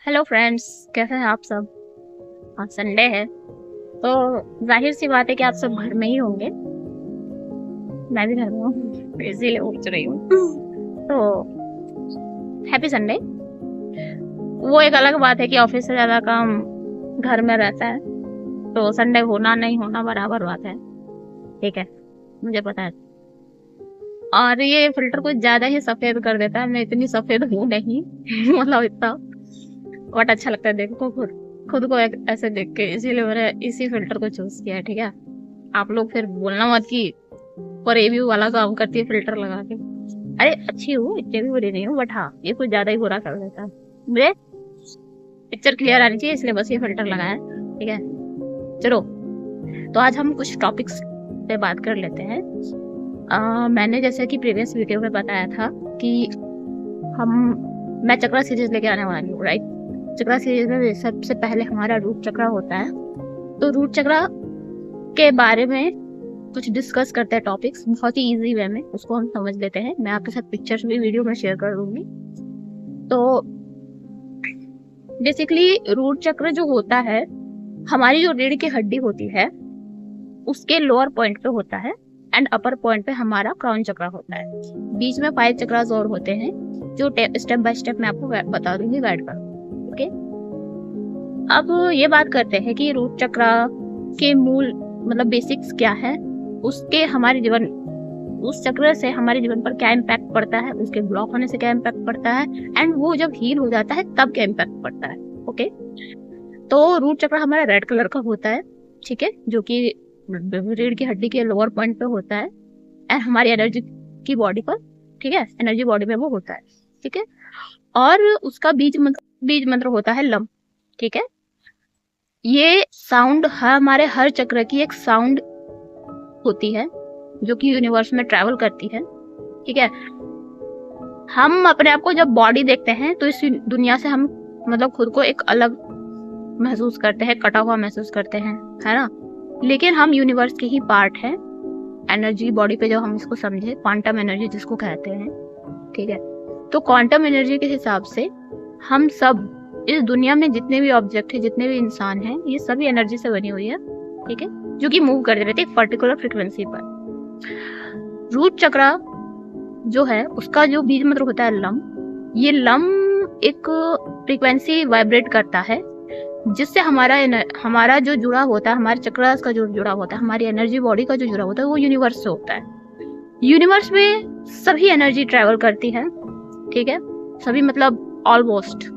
Hello friends, कैसे हैं आप सब। आज संडे है तो जाहिर सी बात है कि आप सब घर में ही होंगे। मैं भी घर में हूँ तो इसीलिए पूछ रही हूँ। तो हैप्पी संडे। वो एक अलग बात है कि ऑफिस से ज्यादा काम घर में रहता है, तो संडे होना नहीं होना बराबर बात है। ठीक है, मुझे पता है। और ये फिल्टर कुछ ज्यादा ही सफेद कर देता है। मैं इतनी सफेद हूँ नहीं मतलब इतना, बट अच्छा लगता है देखो खुद खुद को ऐसे देख के, इसीलिए मैंने इसी फिल्टर को चूज किया है। ठीक है, आप लोग फिर बोलना मत कि पर रिव्यू वाला काम करती है फिल्टर लगा के। अरे अच्छी हूँ, इतनी भी बुरी नहीं हूँ, बट हाँ ये कुछ ज्यादा ही बुरा कर देता है। मुझे पिक्चर क्लियर आनी चाहिए, इसलिए बस ये फिल्टर लगाया है। ठीक है, चलो तो आज हम कुछ टॉपिक्स पे बात कर लेते हैं। मैंने जैसे कि प्रीवियस वीडियो में बताया था कि हम मैं चक्रा सीरीज लेके आने वाली हूँ, राइट। चक्रा सीरीज में सबसे पहले हमारा रूट चक्रा होता है। तो रूट चक्रा के बारे में कुछ डिस्कस करते हैं, टॉपिक्स बहुत ही इजी वे में उसको हम समझ लेते हैं। मैं आपके साथ पिक्चर्स भी वीडियो में शेयर कर दूंगी। तो बेसिकली रूट चक्र जो होता है, हमारी जो रीढ़ की हड्डी होती है उसके लोअर पॉइंट पे होता है, एंड अपर पॉइंट पे हमारा क्राउन चक्रा होता है। बीच में 5 चक्रास और होते हैं जो स्टेप बाय स्टेप मैं आपको बता दूंगी, गाइड कर। ओके, अब ये बात करते हैं कि रूट चक्रा के मूल मतलब बेसिक्स क्या है, उसके हमारे जीवन उस चक्र से हमारे जीवन पर क्या इम्पैक्ट पड़ता है, उसके ब्लॉक होने से क्या इम्पैक्ट पड़ता है, एंड वो जब हील हो जाता है तब क्या इम्पैक्ट पड़ता है। ओके, तो रूट चक्र हमारा रेड कलर का होता है, ठीक है, जो कि रीढ़ की हड्डी के लोअर पॉइंट पे होता है, एंड हमारी एनर्जी की बॉडी पर, ठीक है, एनर्जी बॉडी में वो होता है। ठीक है, और उसका बीज मंत्र होता है लम। ठीक है, ये साउंड हमारे हर चक्र की एक साउंड होती है जो कि यूनिवर्स में ट्रैवल करती है। ठीक है, हम अपने आप को जब बॉडी देखते हैं तो इस दुनिया से हम मतलब खुद को एक अलग महसूस करते हैं, कटा हुआ महसूस करते हैं, है ना। लेकिन हम यूनिवर्स के ही पार्ट हैं। एनर्जी बॉडी पे जो हम इसको समझे, क्वांटम एनर्जी जिसको कहते हैं। ठीक है, तो क्वांटम एनर्जी के हिसाब से हम सब इस दुनिया में जितने भी ऑब्जेक्ट है, जितने भी इंसान हैं, ये सभी एनर्जी से बनी हुई है। ठीक है, जो कि मूव करते रहते हैं एक पर्टिकुलर फ्रीक्वेंसी पर। रूट चक्रा जो है उसका जो बीज मंत्र होता है लम, ये लम एक फ्रीक्वेंसी वाइब्रेट करता है जिससे हमारा जो जुड़ा होता है, हमारे चक्रास का जो जुड़ा होता है, हमारी एनर्जी बॉडी का जो जुड़ा होता है, वो यूनिवर्स से होता है। यूनिवर्स में सभी एनर्जी ट्रैवल करती है। ठीक है, सभी मतलब ऑलमोस्ट,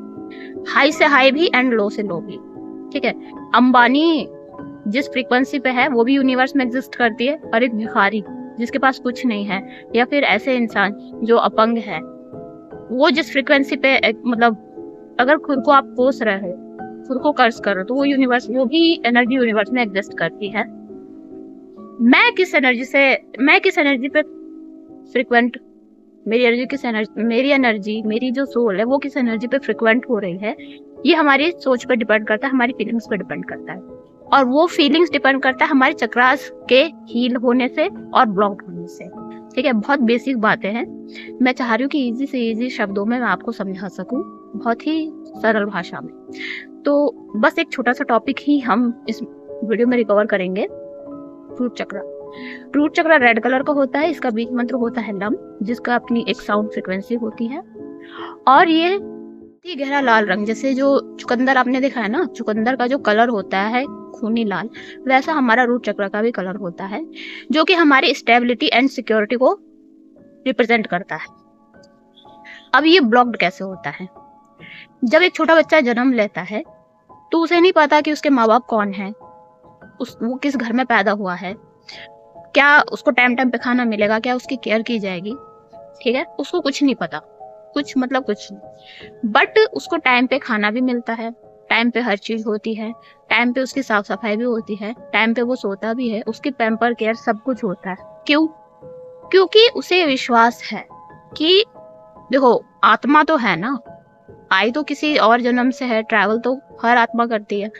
हाई से हाई भी एंड लो से लो भी। ठीक है, अंबानी जिस फ्रीक्वेंसी पे है वो भी यूनिवर्स में एग्जिस्ट करती है, और एक भिखारी जिसके पास कुछ नहीं है, या फिर ऐसे इंसान जो अपंग है, वो जिस फ्रीक्वेंसी पे मतलब अगर खुद को आप कोस रहे हो, खुद को कर्ज करो, तो वो भी एनर्जी यूनिवर्स में एग्जिस्ट करती है। मैं किस एनर्जी पे फ्रीक्वेंट, मेरी एनर्जी, मेरी जो सोल है वो किस एनर्जी पे फ्रीक्वेंट हो रही है, ये हमारी सोच पर डिपेंड करता है, हमारी फीलिंग्स पर डिपेंड करता है। और वो फीलिंग्स डिपेंड करता है हमारे चक्रास के हील होने से और ब्लॉक होने से। ठीक है, बहुत बेसिक बातें हैं। मैं चाह रही हूँ कि इजी से इजी शब्दों में मैं आपको समझा सकूं, बहुत ही सरल भाषा में। तो बस एक छोटा सा टॉपिक ही हम इस वीडियो में रिकवर करेंगे, रूट चक्रा। रूट चक्रा रेड कलर का होता है, इसका बीज मंत्र होता है लम, जिसका अपनी एक साउंड फ्रीक्वेंसी होती है। और ये गहरा लाल रंग, जैसे जो चुकंदर आपने देखा है ना, चुकंदर का जो कलर होता है खूनी लाल, वैसा हमारा रूट चक्र का भी कलर होता है, जो कि हमारी स्टेबिलिटी एंड सिक्योरिटी को रिप्रेजेंट करता है। अब ये ब्लॉक्ड कैसे होता है? जब एक छोटा बच्चा जन्म लेता है तो उसे नहीं पता कि उसके माँ बाप कौन है, वो किस घर में पैदा हुआ है, क्या उसको टाइम टाइम पे खाना मिलेगा, क्या उसकी केयर की जाएगी। ठीक है, उसको कुछ नहीं पता, कुछ नहीं, बट उसको टाइम पे खाना भी मिलता है, टाइम पे हर चीज होती है, टाइम पे उसकी साफ सफाई भी होती है, टाइम पे वो सोता भी है, उसकी पैम्पर केयर सब कुछ होता है। क्यों? क्योंकि उसे विश्वास है कि देखो आत्मा तो है ना, आई तो किसी और जन्म से है, ट्रैवल तो हर आत्मा करती है,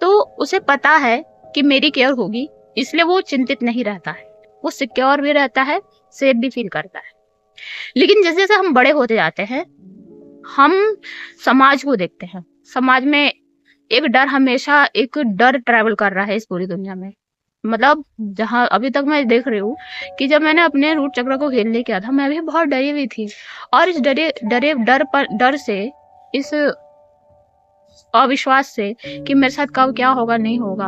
तो उसे पता है कि मेरी केयर होगी, इसलिए वो चिंतित नहीं रहता है, वो सिक्योर भी रहता है, सेफ भी फील करता है। लेकिन जैसे जैसे हम बड़े होते जाते हैं, हम समाज को देखते हैं, समाज में एक डर, हमेशा एक डर ट्रैवल कर रहा है इस पूरी दुनिया में। मतलब जहां अभी तक मैं देख रही हूँ कि जब मैंने अपने रूट चक्र को खेलने किया था, मैं भी बहुत डरी हुई थी, और इस डर से, इस अविश्वास से कि मेरे साथ कब क्या होगा नहीं होगा,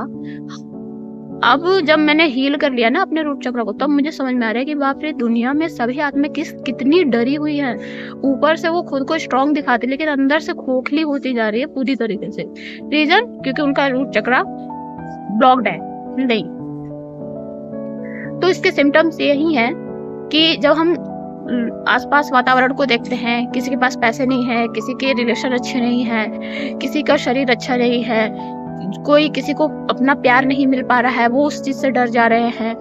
अब जब मैंने हील कर लिया ना अपने रूट चक्र को, तब मुझे समझ में आ रहा है कि बाप रे, दुनिया में सभी आत्मा कितनी डरी हुई है। ऊपर से वो खुद को स्ट्रांग दिखाती, लेकिन अंदर से खोखली होती जा रही है पूरी तरीके से। रीजन, क्योंकि उनका रूट चक्र ब्लॉक्ड है। नहीं, तो इसके सिम्टम्स यही हैं कि जब हम आसपास वातावरण को देखते हैं, किसी के पास पैसे नहीं है, किसी के रिलेशन अच्छे नहीं है, किसी का शरीर अच्छा नहीं है, कोई किसी को अपना प्यार नहीं मिल पा रहा है, वो उस चीज से डर जा रहे हैं,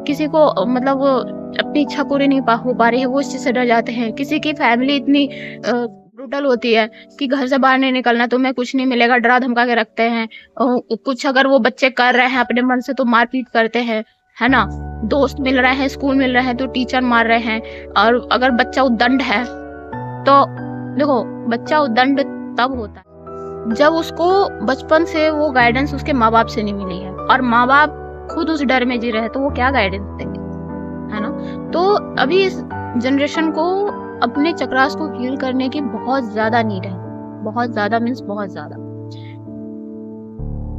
किसी को मतलब अपनी इच्छा पूरी नहीं हो पा रही है, वो उस चीज से डर जाते हैं, किसी की फैमिली इतनी ब्रूटल होती है कि घर से बाहर नहीं निकलना, तुम्हें कुछ नहीं मिलेगा, डरा धमका के रखते हैं, कुछ अगर वो बच्चे कर रहे हैं अपने मन से तो मारपीट करते हैं, है ना। दोस्त मिल रहे हैं, स्कूल मिल रहे हैं तो टीचर मार रहे हैं। और अगर बच्चा उद्दंड है तो देखो, बच्चा उद्दंड तब होता है जब उसको बचपन से वो गाइडेंस उसके माँ बाप से नहीं मिली है, और माँ बाप खुद उस डर में जी रहे हैं, तो वो क्या गाइडेंस देंगे, है ना। तो अभी इस जनरेशन को अपने चक्रास को हील करने की बहुत ज्यादा नीड है, बहुत ज्यादा मीन्स बहुत ज्यादा।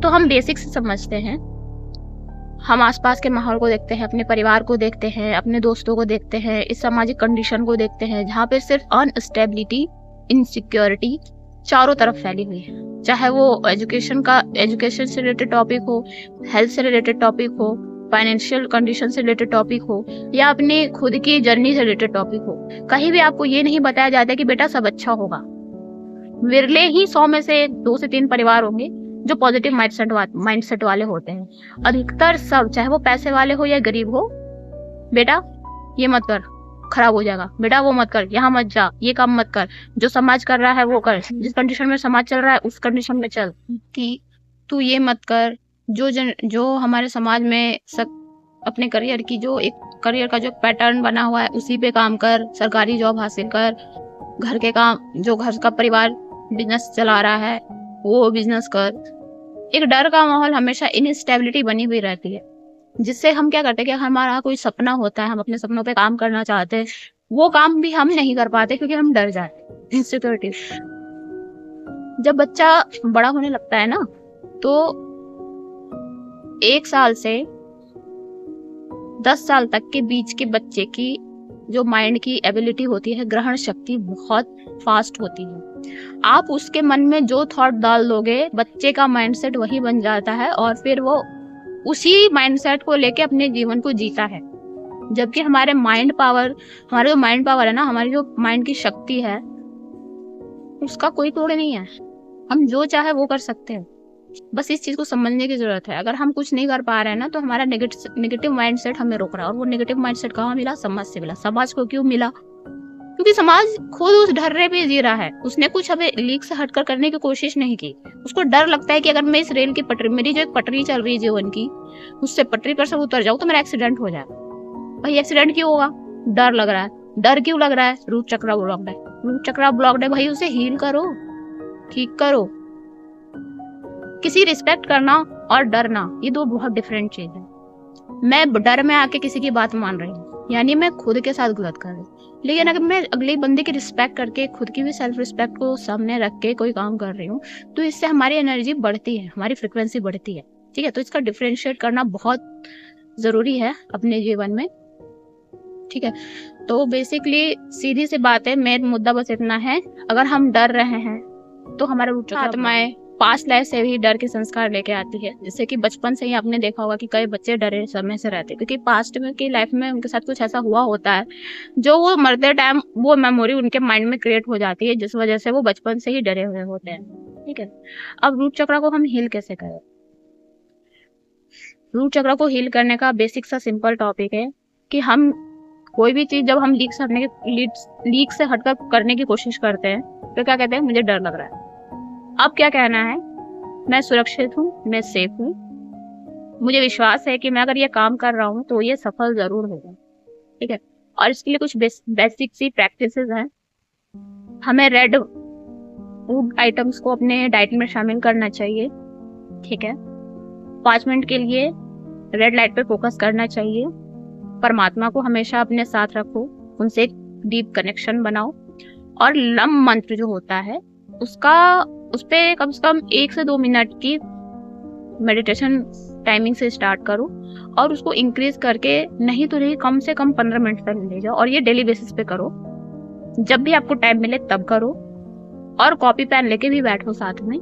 तो हम बेसिक से समझते हैं, हम आसपास के माहौल को देखते हैं, अपने परिवार को देखते हैं, अपने दोस्तों को देखते हैं, इस सामाजिक कंडीशन को देखते हैं जहाँ पे सिर्फ अनस्टेबिलिटी, इनसिक्योरिटी चारों तरफ फैली हुई है। चाहे वो एजुकेशन से रिलेटेड टॉपिक हो, हेल्थ से रिलेटेड टॉपिक हो, फाइनेंशियल कंडीशन से रिलेटेड टॉपिक हो, या अपनी खुद की जर्नी से रिलेटेड टॉपिक हो, कहीं भी आपको ये नहीं बताया जाता कि बेटा सब अच्छा होगा। विरले ही 100 में से 2 से 3 परिवार होंगे जो पॉजिटिव माइंडसेट वाले होते हैं। अधिकतर सब, चाहे वो पैसे वाले हो या गरीब हो, बेटा ये मत कर, खराब हो जाएगा, बेटा वो मत कर, यहाँ मत जा, ये काम मत कर, जो समाज कर रहा है वो कर, जिस कंडीशन में समाज चल रहा है उस कंडीशन में चल, कि तू ये मत कर, जो हमारे समाज में अपने करियर की जो एक करियर का जो पैटर्न बना हुआ है उसी पे काम कर, सरकारी जॉब हासिल कर, घर के काम, जो घर का परिवार बिजनेस चला रहा है वो बिजनेस कर। एक डर का माहौल, हमेशा इनस्टेबिलिटी बनी हुई रहती है, जिससे हम क्या करते हैं कि हमारा कोई सपना होता है, हम अपने सपनों पे काम करना चाहते हैं, वो काम भी हम नहीं कर पाते क्योंकि हम डर जाते हैं, इनसिक्योरिटी। जब बच्चा बड़ा होने लगता है ना, तो 1 साल से 10 साल तक के बीच के बच्चे की जो माइंड की एबिलिटी होती है, ग्रहण शक्ति बहुत फास्ट होती है। आप उसके मन में जो थॉट डाल दोगे, बच्चे का माइंडसेट वही बन जाता है, और फिर वो उसी माइंडसेट को लेके अपने जीवन को जीता है। जबकि हमारा जो माइंड पावर है ना, हमारी जो माइंड की शक्ति है, उसका कोई तोड़ नहीं है। हम जो चाहे वो कर सकते हैं, बस इस चीज को समझने की जरूरत है। अगर हम कुछ नहीं कर पा रहे हैं ना, तो हमारा नेगेटिव माइंडसेट हमें रोक रहा है। और वो नेगेटिव माइंडसेट कहाँ मिला? समाज से मिला। समाज को क्यों मिला? क्योंकि समाज खुद उस ढर्रे पे जी रहा है, उसने कुछ हमें लीक से हटकर करने की कोशिश नहीं की। उसको डर लगता है कि अगर मैं इस रेल की पटरी, मेरी जो एक पटरी चल रही है जीवन की, उससे पटरी पर से उतर जाऊं तो मेरा एक्सीडेंट हो जाएगा। भाई एक्सीडेंट क्यों होगा? डर लग रहा है। डर क्यों लग रहा है? रूट चक्र ब्लॉक्ड है। रूट चक्र ब्लॉक्ड है भाई, उसे हील करो, ठीक करो। किसी रिस्पेक्ट करना और डरना, ये दो बहुत डिफरेंट चीज है। मैं डर में आके किसी की बात मान रही हूँ, यानी मैं खुद के साथ गलत कर रही हूँ। लेकिन अगर मैं अगले बंदे की रिस्पेक्ट करके, खुद की भी सेल्फ रिस्पेक्ट को सामने रख के कोई काम कर रही हूँ, तो इससे हमारी एनर्जी बढ़ती है, हमारी फ्रिक्वेंसी बढ़ती है। ठीक है, तो इसका डिफरेंशिएट करना बहुत जरूरी है अपने जीवन में। ठीक है, तो बेसिकली सीधी सी बात है, मेन मुद्दा बस इतना है, अगर हम डर रहे हैं तो हमारा रूट चक्र, आत्माएं पास्ट लाइफ से भी डर के संस्कार लेके आती है। जैसे कि बचपन से ही आपने देखा होगा कि कई बच्चे डरे समय से रहते हैं, क्योंकि पास्ट में की लाइफ में उनके साथ कुछ ऐसा हुआ होता है जो वो मरते टाइम वो मेमोरी उनके माइंड में क्रिएट हो जाती है, जिस वजह से वो बचपन से ही डरे हुए होते हैं। ठीक है, अब रूट चक्र को हम हील कैसे करें? रूट चक्र को हील करने का बेसिक सा सिंपल टॉपिक है कि हम कोई भी चीज जब हम लीक से हटकर करने की कोशिश करते हैं तो क्या कहते हैं? मुझे डर लग रहा है। अब क्या कहना है? मैं सुरक्षित हूँ, मैं सेफ हूँ, मुझे विश्वास है कि मैं अगर ये काम कर रहा हूँ तो ये सफल जरूर होगा। ठीक है, और इसके लिए कुछ बेसिक सी प्रैक्टिसेस हैं। हमें रेड फूड आइटम्स को अपने डाइट में शामिल करना चाहिए, ठीक है। 5 मिनट के लिए रेड लाइट पे फोकस करना चाहिए। परमात्मा को हमेशा अपने साथ रखो, उनसे एक डीप कनेक्शन बनाओ, और लम मंत्र जो होता है उस पे कम से कम 1 से 2 मिनट की मेडिटेशन टाइमिंग से स्टार्ट करो, और उसको इंक्रीज करके नहीं तो नहीं कम से कम 15 मिनट तक ले जाओ, और ये डेली बेसिस पे करो। जब भी आपको टाइम मिले तब करो, और कॉपी पेन लेके भी बैठो साथ में।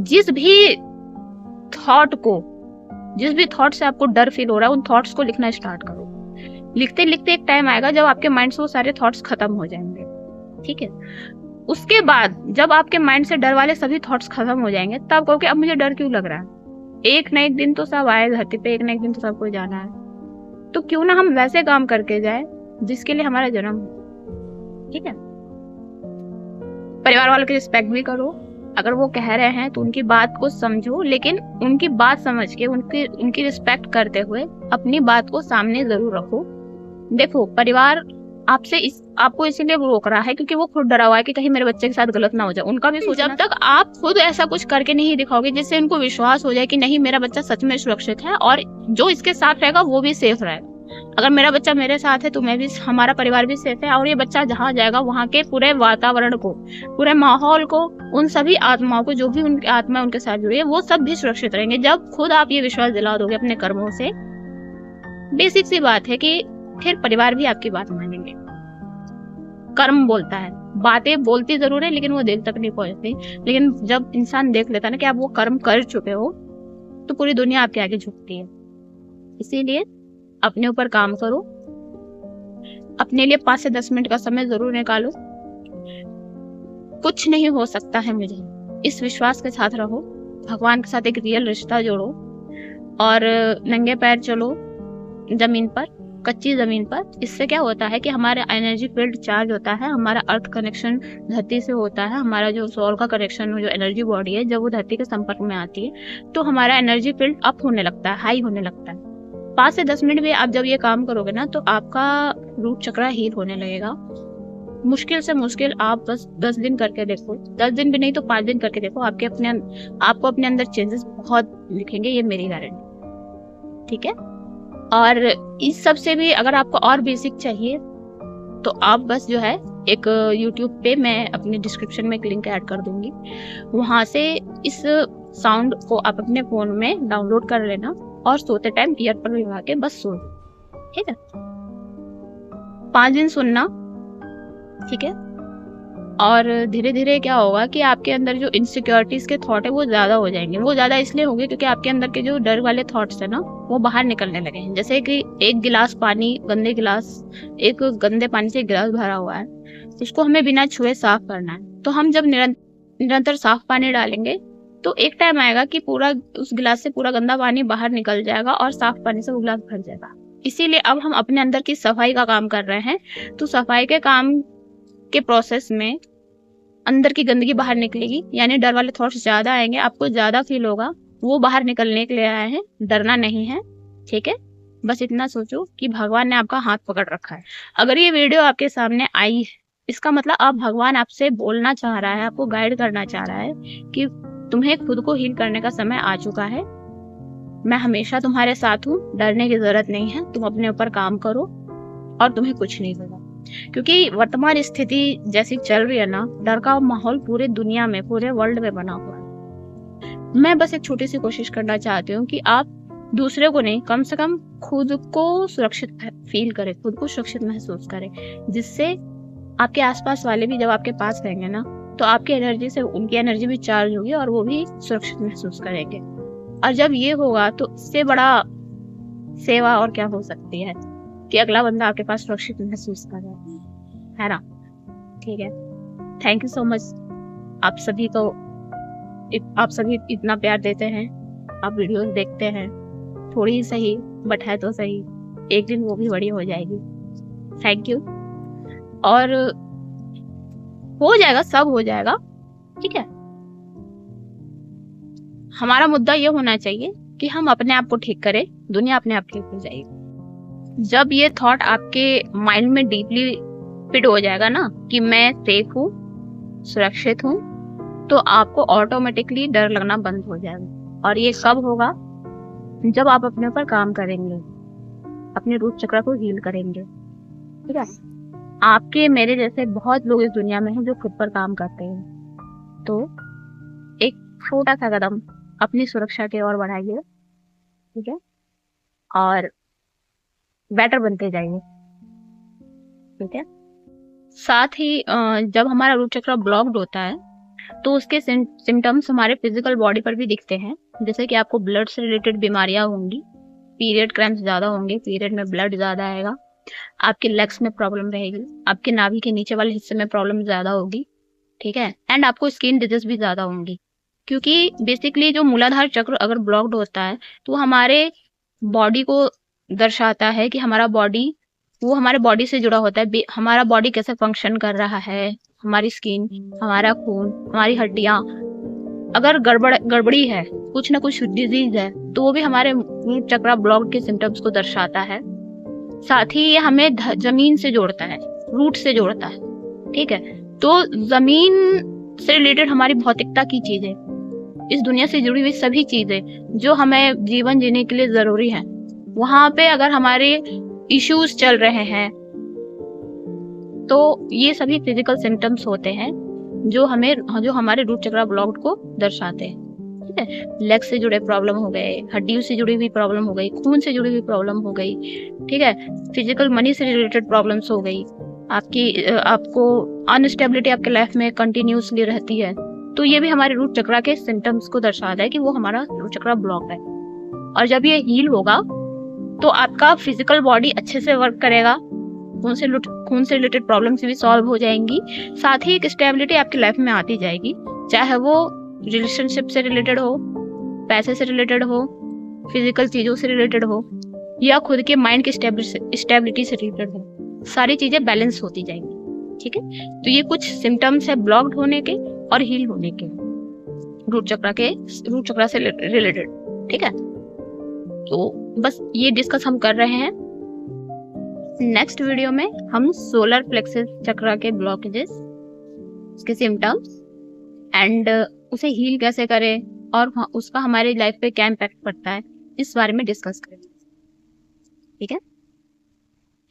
जिस भी थॉट से आपको डर फील हो रहा है, उन थॉट्स को लिखना स्टार्ट करो। लिखते लिखते एक टाइम आएगा जब आपके माइंड से वो सारे थॉट्स खत्म हो जाएंगे, ठीक है। उसके बाद जब आपके माइंड से डर वाले सभी थॉट्स खत्म हो जाएंगे, तब कहोगे अब मुझे डर क्यों लग रहा है। एक ना एक दिन तो सब आए धरती पे, एक ना एक दिन तो सबको जाना है, तो क्यों ना हम वैसे काम करके जाए जिसके लिए हमारा जन्म हो, ठीक है। परिवार वालों की रिस्पेक्ट भी करो। अगर वो कह रहे हैं तो उनकी बात को समझो, लेकिन उनकी बात समझ के उनकी रिस्पेक्ट करते हुए अपनी बात को सामने जरूर रखो। देखो, परिवार आपको इसीलिए रोक रहा है क्योंकि वो खुद डरा हुआ है कि कहीं मेरे बच्चे के साथ गलत ना हो जाए। उनका भी जब तक आप खुद ऐसा कुछ करके नहीं दिखाओगे जिससे उनको विश्वास हो जाए कि नहीं मेरा बच्चा सच में सुरक्षित है और जो इसके साथ रहेगा वो भी सेफ रहेगा। अगर मेरा बच्चा मेरे साथ है तो मैं भी, हमारा परिवार भी सेफ है, और ये बच्चा जहाँ जाएगा वहाँ के पूरे वातावरण को, पूरे माहौल को, उन सभी आत्माओं को, जो भी उनकी आत्मा उनके साथ जुड़ी है, वो सब भी सुरक्षित रहेंगे। जब खुद आप ये विश्वास दिला दोगे अपने कर्मों से, बेसिक सी बात है कि फिर परिवार भी आपकी बात मानेंगे। कर्म बोलता है, बातें बोलती जरूर है लेकिन वो दिल तक नहीं पहुंचती। लेकिन जब इंसान देख लेता है ना कि आप वो कर्म कर चुके हो, तो पूरी दुनिया आपके आगे झुकती है। इसीलिए अपने ऊपर काम करो, अपने लिए 5 से 10 मिनट का समय जरूर निकालो। कुछ नहीं हो सकता है मुझे, इस विश्वास के साथ रहो। भगवान के साथ एक रियल रिश्ता जोड़ो, और नंगे पैर चलो जमीन पर, कच्ची जमीन पर। इससे क्या होता है कि हमारा एनर्जी फील्ड चार्ज होता है, हमारा अर्थ कनेक्शन धरती से होता है, हमारा जो सोल का कनेक्शन, जो एनर्जी बॉडी है, जब वो धरती के संपर्क में आती है तो हमारा एनर्जी फील्ड अप होने लगता है, हाई होने लगता है। 5 से 10 मिनट में आप जब ये काम करोगे ना, तो आपका रूट चक्र हील होने लगेगा। मुश्किल से मुश्किल आप बस 10 दिन करके देखो, 10 दिन भी नहीं तो 5 दिन करके देखो, आपको अपने अंदर चेंजेस बहुत दिखेंगे, ये मेरी गारंटी, ठीक है। और इस सब से भी अगर आपको और बेसिक चाहिए तो आप बस जो है एक YouTube पे मैं अपने डिस्क्रिप्शन में एक लिंक ऐड कर दूंगी, वहां से इस साउंड को आप अपने फोन में डाउनलोड कर लेना और सोते टाइम ईयरफोन लगा के बस सो, ठीक है। 5 दिन सुनना, ठीक है। और धीरे धीरे क्या होगा कि आपके अंदर जो इनसिक्योरिटीज के थॉट है वो ज्यादा हो जाएंगे। वो ज्यादा इसलिए होंगे क्योंकि आपके अंदर के जो डर वाले थॉट्स है ना, वो बाहर निकलने लगे हैं। जैसे कि एक गिलास पानी, एक गंदे पानी से एक गिलास भरा हुआ है, उसको हमें बिना छुए साफ करना है। तो हम जब निरंतर साफ पानी डालेंगे तो एक टाइम आएगा कि पूरा उस गिलास से पूरा गंदा पानी बाहर निकल जाएगा और साफ पानी से वो गिलास भर जाएगा। इसीलिए अब हम अपने अंदर की सफाई का काम कर रहे हैं। तो सफाई के काम के प्रोसेस में अंदर की गंदगी बाहर निकलेगी, यानी डर वाले थॉट्स ज्यादा आएंगे, आपको ज्यादा फील होगा, वो बाहर निकलने के लिए आए हैं, डरना नहीं है, ठीक है। बस इतना सोचो कि भगवान ने आपका हाथ पकड़ रखा है। अगर ये वीडियो आपके सामने आई है, इसका मतलब अब भगवान आपसे बोलना चाह रहा है, आपको गाइड करना चाह रहा है कि तुम्हें खुद को हील करने का समय आ चुका है। मैं हमेशा तुम्हारे साथ हूँ, डरने की जरूरत नहीं है, तुम अपने ऊपर काम करो और तुम्हें कुछ नहीं होगा। क्योंकि वर्तमान स्थिति जैसी चल रही है ना, डर का माहौल पूरे दुनिया में, पूरे वर्ल्ड में बना हुआ है। मैं बस एक छोटी सी कोशिश करना चाहती हूँ कि आप दूसरे को नहीं, कम से कम खुद को सुरक्षित फील करें, खुद को सुरक्षित महसूस करें, जिससे आपके आसपास वाले भी जब आपके पास रहेंगे ना, तो आपकी एनर्जी से उनकी एनर्जी भी चार्ज होगी और वो भी सुरक्षित महसूस करेंगे। और जब ये होगा तो इससे बड़ा सेवा और क्या हो सकती है कि अगला बंदा आपके पास सुरक्षित महसूस कर रहा है ना, ठीक है। Thank you so much. आप सभी इतना प्यार देते हैं, आप वीडियोस देखते हैं, थोड़ी ही सही बट है तो सही, एक दिन वो भी बड़ी हो जाएगी। Thank you. और हो जाएगा, सब हो जाएगा, ठीक है। हमारा मुद्दा ये होना चाहिए कि हम अपने आप को ठीक करें, दुनिया अपने आप ठीक हो जाएगी। जब ये थॉट आपके माइंड में डीपली फिट हो जाएगा ना कि मैं सेफ हूँ, सुरक्षित हूँ, तो आपको ऑटोमेटिकली डर लगना बंद हो जाएगा। और ये कब होगा? जब आप अपने ऊपर काम करेंगे, अपने रूट चक्र को हील करेंगे। ठीक है, आपके मेरे जैसे बहुत लोग इस दुनिया में हैं जो खुद पर काम करते हैं। तो एक छोटा सा कदम अपनी सुरक्षा की ओर बढ़ाइए। ठीक है, और बेटर बनते जाइए। ठीक है, साथ ही जब हमारा रूट चक्र ब्लॉक्ड होता है तो उसके सिम्टम्स हमारे फिजिकल बॉडी पर भी दिखते हैं। जैसे कि आपको ब्लड से रिलेटेड बीमारियां होंगी, पीरियड क्रैम्प्स ज्यादा होंगे, पीरियड में ब्लड ज्यादा आएगा, आपके लेग्स में प्रॉब्लम रहेगी, आपके नाभि के नीचे वाले हिस्से में प्रॉब्लम ज्यादा होगी। ठीक है, एंड आपको स्किन डिजीज भी ज्यादा होंगी। क्योंकि बेसिकली जो मूलाधार चक्र अगर ब्लॉक्ड होता है तो हमारे बॉडी को दर्शाता है कि हमारा बॉडी, वो हमारे बॉडी से जुड़ा होता है। हमारा बॉडी कैसे फंक्शन कर रहा है, हमारी स्किन, हमारा खून, हमारी हड्डियां अगर गड़बड़ी है, कुछ ना कुछ डिजीज है, तो वो भी हमारे रूट चक्र ब्लॉक के सिम्टम्स को दर्शाता है। साथ ही ये हमें जमीन से जोड़ता है, रूट से जोड़ता है। ठीक है, तो जमीन से रिलेटेड हमारी भौतिकता की चीजें, इस दुनिया से जुड़ी हुई सभी चीजें जो हमें जीवन जीने के लिए जरूरी है, वहां पे अगर हमारे इश्यूज चल रहे हैं तो ये सभी फिजिकल सिम्टम्स होते हैं जो हमारे रूट चक्र ब्लॉक्ड को दर्शाते हैं। ठीक है, लेग से जुड़े प्रॉब्लम हो गए, हड्डियों से जुड़ी हुई प्रॉब्लम हो गई, खून से जुड़ी हुई प्रॉब्लम हो गई। ठीक है, फिजिकल मनी से रिलेटेड प्रॉब्लम्स हो गई, आपको अनस्टेबिलिटी आपके लाइफ में कंटिन्यूसली रहती है, तो ये भी हमारे रूट चक्र के सिम्टम्स को दर्शाता है कि वो हमारा रूट चक्र ब्लॉक है। और जब ये हील होगा तो आपका फिजिकल बॉडी अच्छे से वर्क करेगा, खून से रिलेटेड प्रॉब्लम्स भी सॉल्व हो जाएंगी। साथ ही एक स्टेबिलिटी आपकी लाइफ में आती जाएगी, चाहे वो रिलेशनशिप से रिलेटेड हो, पैसे से रिलेटेड हो, फिजिकल चीजों से रिलेटेड हो, या खुद के माइंड की स्टेबिलिटी से रिलेटेड हो। सारी चीजें बैलेंस होती जाएंगी। ठीक है, तो ये कुछ सिम्टम्स है ब्लॉक्ड होने के और हील होने के रूट चक्र से रिलेटेड। ठीक है, तो बस ये डिस्कस हम कर रहे हैं। नेक्स्ट वीडियो में हम सोलर प्लेक्सस चक्र के ब्लॉकेजेस, उसके सिम्टम्स एंड उसे हील कैसे करें और उसका हमारी लाइफ पे क्या इम्पैक्ट पड़ता है, इस बारे में डिस्कस करेंगे। ठीक है,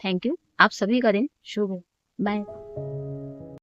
थैंक यू। आप सभी का दिन शुभ हो। बाय।